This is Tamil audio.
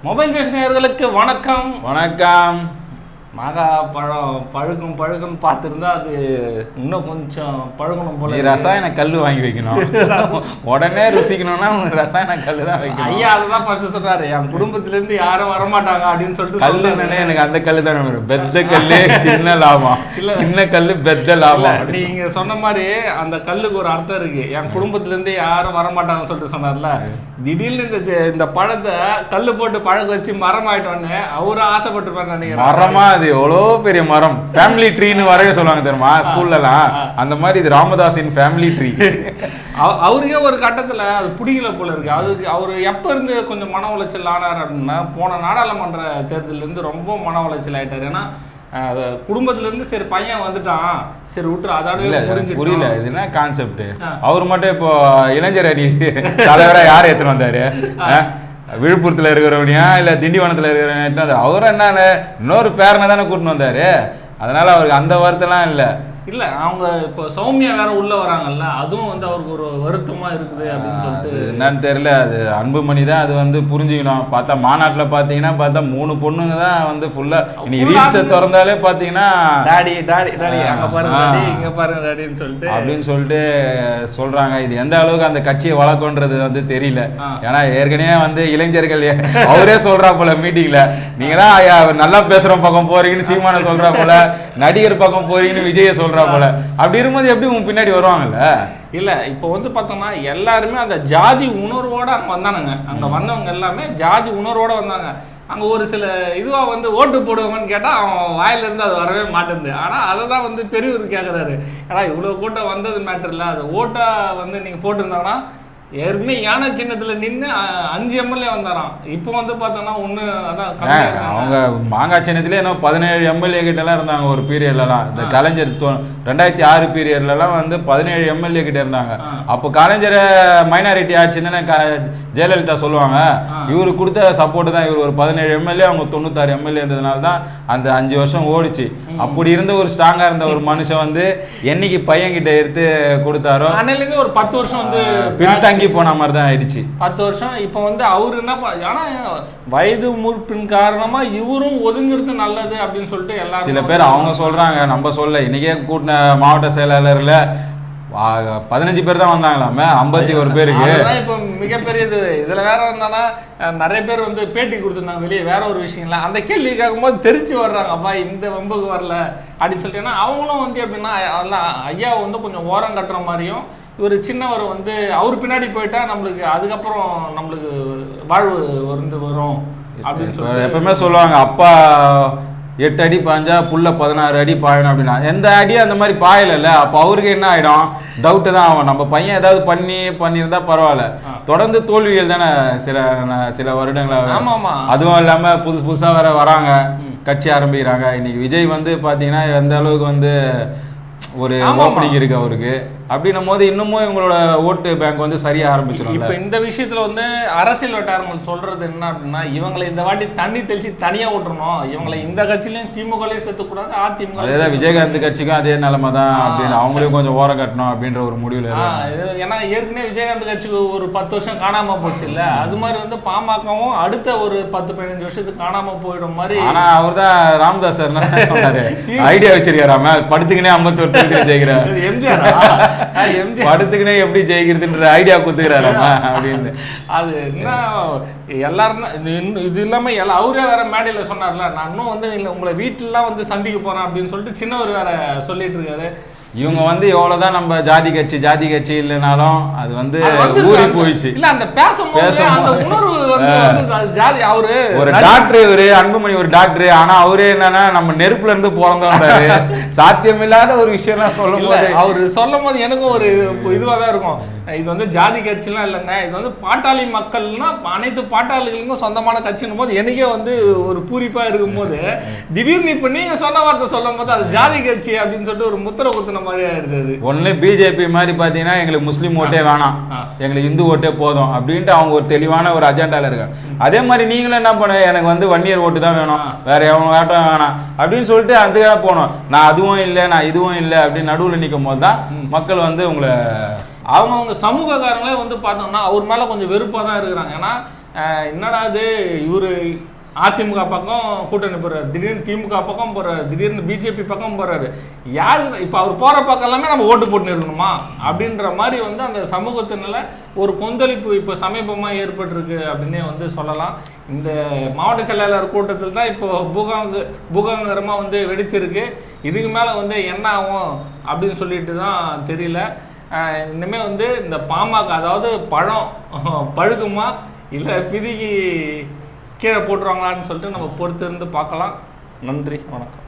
மொபைல் ஸ்டேஷன் நேயர்களுக்கு வணக்கம். வணக்கம். மாகா பழம் பழுக்கும் பார்த்துருந்தா அது இன்னும் கொஞ்சம் பழுகணும் போல. ரசாயன கல் வாங்கி வைக்கணும். உடனே ருசிக்கணும்னா உனக்கு ரசாயன கல் தான் வைக்கணும். ஐயா அதுதான் ஃபர்ஸ்ட் சொல்றாரு, என் குடும்பத்திலேருந்து யாரும் வரமாட்டாங்க அப்படின்னு சொல்லிட்டு. கல்லுன்னு எனக்கு அந்த கல் தான் வரும். பெத்த கல்லு சின்ன லாபம், சின்ன கல்லு பெத்த லாபம். நீங்க சொன்ன மாதிரி அந்த கல்லுக்கு ஒரு அர்த்தம் இருக்கு. என் குடும்பத்திலேருந்து யாரும் வரமாட்டாங்கன்னு சொல்லிட்டு சொன்னார்ல, திடீர்னு இந்த பழத்தை கல்லு போட்டு பழக வச்சு மரம் ஆயிட்டோன்னு அவரு ஆசைப்பட்டிருப்பாரு நினைக்கிறேன். மரமா அது எவ்வளோ பெரிய மரம், ஃபேமிலி ட்ரீன்னு வரைய சொல்லுவாங்க தெரியுமா ஸ்கூல்லலாம். அந்த மாதிரி இது ராமதாஸின் ஃபேமிலி ட்ரீ. அவருக்கே ஒரு கட்டத்தில் அது பிடிக்கல போல இருக்கு. அதுக்கு அவர் எப்போ இருந்து கொஞ்சம் மன உளைச்சல் ஆனார் அப்படின்னா, போன நாடாளுமன்ற தேர்தலிருந்து ரொம்ப மன உளைச்சல் ஆயிட்டார். ஏன்னா குடும்பத்திலேருந்து சரி பையன் வந்துட்டான், சரி விட்டுரு அதோட புரியல. இது என்ன கான்செப்ட்? அவர் மட்டும் இப்போ இளைஞர் அணி தலைவராக யார் எடுத்துன்னு வந்தாரு? விழுப்புரத்தில் இருக்கிறவனியா இல்லை திண்டிவனத்தில் இருக்கிறவனா? அவரும் என்ன இன்னொரு பேரனை தானே கூட்டின்னு வந்தாரு. அதனால அவருக்கு அந்த வருத்தம்லாம் இல்லை. அவங்க இப்போ சௌமியா வேற உள்ள வராங்கல்ல, அதுவும் வந்து அவருக்கு ஒரு வருத்தமா இருக்குது அப்படின்னு சொல்லிட்டு என்னன்னு தெரியல. அது அன்புமணி தான் அது வந்து புரிஞ்சுக்கணும். பார்த்தா மாநாட்டில் பார்த்தீங்கன்னா பார்த்தா 3 பொண்ணுங்க தான் வந்து ஃபுல்லா இன்னைக்கு ரீல்ஸை திறந்தாலே பார்த்தீங்கன்னா டாடி டாடி டாடி அங்கே பாருங்க டாடி இங்கே பாருங்க டாடின்னு சொல்லிட்டு அப்படின்னு சொல்லிட்டு சொல்றாங்க. இது எந்த அளவுக்கு அந்த கட்சியை வளர்க்குன்றது வந்து தெரியல. ஏன்னா ஏற்கனவே வந்து இளைஞர்கள் அவரே சொல்றா போல மீட்டிங்ல, நீங்களாம் நல்லா பேசுற பக்கம் போறீங்கன்னு சீமான சொல்றா போல, நடிகர் பக்கம் போறீங்கன்னு விஜய சொல்ற போல. அப்படி இருக்கும்போது எப்படி உங்க பின்னாடி வருவாங்கல்ல? இல்ல இப்போ வந்து பார்த்தோம்னா எல்லாருமே அந்த ஜாதி உணர்வோட அங்கே வந்தானுங்க. அங்கே வந்தவங்க எல்லாமே ஜாதி உணர்வோட வந்தாங்க. அங்கே ஒரு சில இதுவாக வந்து ஓட்டு போடுவாங்கன்னு கேட்டால் அவன் வாயிலிருந்து அது வரவே மாட்டேங்குது. ஆனால் அதை தான் வந்து பெரியவர் கேட்குறாரு, ஏன்னா இவ்வளோ கூட்டம் வந்தது மேட்டர் இல்லை, அது ஓட்டாக வந்து நீங்கள் போட்டிருந்தாங்கன்னா ஏற்கனவே யானை சின்னத்தில் நின்று 5 எம்எல்ஏ வந்தாராம். இப்போ வந்து பார்த்தோன்னா ஒன்று அதான் அவங்க மாங்காய் சின்னத்திலே என்ன 17 எம்எல்ஏ கிட்டலாம் இருந்தாங்க ஒரு பீரியட்லலாம். இந்த கலைஞர் 2006 பீரியட்லலாம் வந்து 17 எம்எல்ஏ கிட்ட இருந்தாங்க. அப்போ கலைஞரை மைனாரிட்டி ஆச்சுன்னு ஜெயலலிதா சொல்லுவாங்க. இவரு கொடுத்த சப்போர்ட் தான் இவர் ஒரு 17 எம்எல்ஏ, அவங்க 96 எம்எல்ஏ இருந்ததுனால தான் அந்த 5 வருஷம் ஓடிச்சு. அப்படி இருந்த ஒரு ஸ்ட்ராங்கா இருந்த ஒரு மனுஷன் வந்து என்னைக்கு பையன்கிட்ட எடுத்து கொடுத்தாரோ அன்னையிலேருந்து ஒரு 10 வருஷம் வந்து பின்தங்கி போன மாதிரி தான் ஆயிடுச்சு. 10 வருஷம். இப்போ வந்து அவரு என்ன ஆனா வயது மூப்பின் காரணமா இவரும் ஒதுங்கிறது நல்லது அப்படின்னு சொல்லிட்டு எல்லாரும் சில பேர் அவங்க சொல்றாங்க, நம்ம சொல்ல. இன்னைக்கே கூட்டின மாவட்ட செயலாளர்ல 15 பேர் தான் வந்தாங்களாமே, 51 பேருக்கு. இப்போ மிகப்பெரியது. இதுல வேற வந்தானா நிறைய பேர் வந்து பேட்டி கொடுத்துருந்தாங்க வெளியே. வேற ஒரு விஷயம் இல்லை, அந்த கேள்வி கேட்கும்போது தெரிச்சு வர்றாங்க, அப்பா இந்த வம்புக்கு வரல அப்படின்னு சொல்லிட்டு. அவங்களும் வந்து எப்படின்னா அதெல்லாம் ஐயாவை வந்து கொஞ்சம் ஓரம் கட்டுற மாதிரியும், இவர் சின்னவர் வந்து அவர் பின்னாடி போயிட்டா நம்மளுக்கு அதுக்கப்புறம் நம்மளுக்கு வாழ்வு வந்து வரும் அப்படின்னு சொல்லி எப்பவுமே சொல்லுவாங்க. அப்பா 8 அடி பாய்ஞ்சா புள்ள 16 அடி பாயணும் அப்படின்னா, எந்த அடியும் அந்த மாதிரி பாயல. அப்போ அவருக்கு என்ன ஆகிடும், டவுட்டு தான் ஆகும். நம்ம பையன் ஏதாவது பண்ணியிருந்தா பரவாயில்ல. தொடர்ந்து தோல்விகள் தானே சில வருடங்களாக. அதுவும் இல்லாமல் புதுசாக வேற வராங்க, கட்சி ஆரம்பிக்கிறாங்க. இன்னைக்கு விஜய் வந்து பார்த்தீங்கன்னா எந்த அளவுக்கு வந்து ஒரு ஓப்பனிங் இருக்கு அவருக்கு. அப்படின்னும் போது இன்னமும் இவங்களோட ஓட்டு பேங்க் வந்து சரியா ஆரம்பிச்சிடும். இப்போ இந்த விஷயத்துல வந்து அரசியல் வட்டாரங்கள் சொல்றது என்ன அப்படின்னா, இவங்களை இந்த வாட்டி தண்ணி தெளிச்சு தனியா விட்டுறணும், இவங்களை இந்த கட்சியிலையும் திமுகலையும் சேர்த்துக்கூடாது, அதிமுக அதேதான் விஜயகாந்த் கட்சிக்கும் அதே நிலைமை தான் அப்படின்னு அவங்களையும் கொஞ்சம் ஓரம் கட்டணும் அப்படின்ற ஒரு முடிவுல. ஏன்னா ஏற்கனவே விஜயகாந்த் கட்சிக்கு ஒரு 10 வருஷம் காணாம போச்சு இல்ல, அது மாதிரி வந்து பாமகவும் அடுத்த ஒரு 10-15 வருஷத்துக்கு காணாம போயிடும் மாதிரி. ஆனா அவர் தான் ராமதாஸ் சார் சொன்னாரு, ஐடியா வச்சிருக்காராம, படுத்துக்கினே 51 ஜெயிக்கிறார். எம்ஜிஆர் படுத்துக்கினே எப்படி ஜெயிக்கிறதுன்ற ஐடியா கொடுத்துக்கிறாரு அப்படின்னு. அது என்ன எல்லாரும் இது இல்லாம அவரே வேற மேடையில சொன்னார்ல, நான் இன்னும் வந்து உங்களை வீட்டுலாம் வந்து சந்திக்க போறேன் அப்படின்னு சொல்லிட்டு சின்னவர் வேற சொல்லிட்டு இருக்காரு. இவங்க வந்து எவ்வளவுதான் நம்ம ஜாதி கட்சி இல்லைனாலும் அது வந்து ஊறி போயிடுச்சு. இல்ல அந்த பேசும்போது அந்த உணர்வு வந்து ஜாதி. அவரு ஒரு டாக்டர், இவரு அன்புமணி ஒரு டாக்டர். ஆனா அவரே என்னன்னா நம்ம நெருப்புல இருந்து பிறந்தோன்றாரு. சாத்தியம் இல்லாத ஒரு விஷயம் எல்லாம் சொல்லும் போது அவரு சொல்லும் போது எனக்கும் ஒரு இதுவா தான் இருக்கும். இது வந்து ஜாதி கட்சிலாம் இல்லைங்க, இது வந்து பாட்டாளி மக்கள்னா அனைத்து பாட்டாளிகளுக்கும் சொந்தமான கட்சின்னும் போது எனக்கே வந்து ஒரு பூரிப்பா இருக்கும் போது, திடீர்னு இப்ப நீங்க சொன்ன வார்த்தை சொல்லும் போது அது ஜாதி கட்சி அப்படின்னு சொல்லிட்டு ஒரு முத்திரை குத்துன மாதிரி ஆயிடுது. ஒண்ணு பிஜேபி மாதிரி பாத்தீங்கன்னா எங்களுக்கு முஸ்லீம் ஓட்டே வேணாம், எங்களுக்கு இந்து ஓட்டே போதும் அப்படின்ட்டு அவங்க ஒரு தெளிவான ஒரு அஜெண்டால இருக்காங்க. அதே மாதிரி நீங்களும் என்ன பண்ண, எனக்கு வந்து வன்னியர் ஓட்டு தான் வேணும், வேற எவன் வேட்டம் வேணாம் அப்படின்னு சொல்லிட்டு அதுக்காக போனோம். நான் அதுவும் இல்லை நான் இதுவும் இல்லை அப்படின்னு நடுவில் நிற்கும் போது தான் மக்கள் வந்து உங்களை அவங்க சமூகக்காரங்களே வந்து பார்த்தோம்னா அவர் மேலே கொஞ்சம் வெறுப்பாக தான் இருக்கிறாங்க. ஏன்னா என்னடா அது இவர் அதிமுக பக்கம் கூட்டணி போறாரு, திடீர்னு திமுக பக்கம் போறாரு, திடீர்னு பிஜேபி பக்கம் போறாரு, யாருக்கு இப்போ அவர் போற பக்கம் எல்லாமே நம்ம ஓட்டு போட்டு இருக்கணுமா அப்படின்ற மாதிரி வந்து அந்த சமூகத்தினால ஒரு கொந்தளிப்பு இப்போ சமீபமாக ஏற்பட்டிருக்கு அப்படின்னே வந்து சொல்லலாம். இந்த மாவட்ட செயலாளர் கூட்டத்தில் தான் இப்போ பூகாங்கரமாக வந்து வெடிச்சிருக்கு. இதுக்கு மேலே வந்து என்ன ஆகும் அப்படின்னு சொல்லிட்டு தான் தெரியல. இனிமேல் வந்து இந்த பாமக அதாவது பழம் பழுகுமா இல்லை பிதுகி கீழே போட்டுருவாங்களான்னு சொல்லிட்டு நம்ம பொறுத்து இருந்து பார்க்கலாம். நன்றி, வணக்கம்.